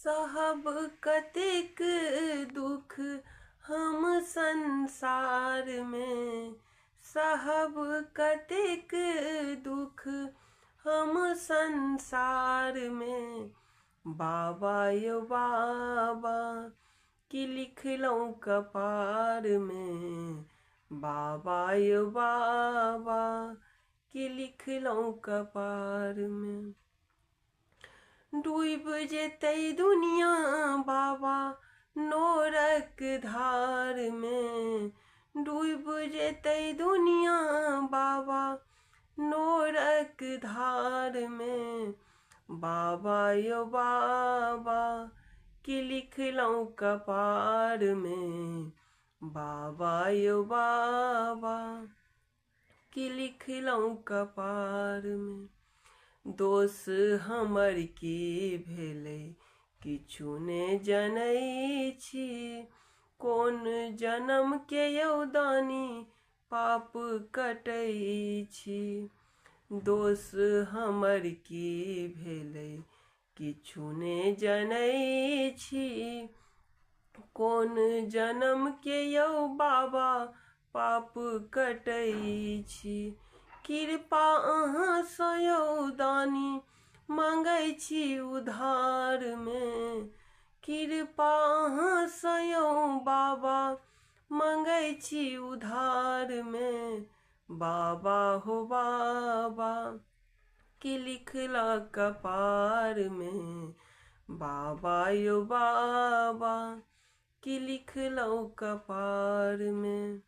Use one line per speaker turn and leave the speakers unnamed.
साहब कतेक दुख हम संसार में, साहब कतेक दुख हम संसार में। बाबा यो बाबा की लिखलौं कपार में, बाबा यो बाबा की लिखलौं कपार में। डूब जेतै दुनिया बाबा नोरक धार में, डूब जेतै दुनिया बाबा नोरक धार में। बाबा यो बाबा की लिखलौं कपार में, बाबा यो बाबा की लिखलौं कपार में। दोष हमर की भेलै किछु ने जनै छी, कोन जन्म के यौदानी पाप कटै छी। दोष हमर की भेलै किछु ने जनै छी, कोन जन्म के यौ बाबा पाप कटै छी। कृपा अहाँ सँ यौ दानी मांगै छी उधार में, कृपा अहाँ सँ यौ बाबा मांगै छी उधार में। बाबा हो बाबा की लिखला कपार में, बाबा यो बाबा की लिखलौं कपार में।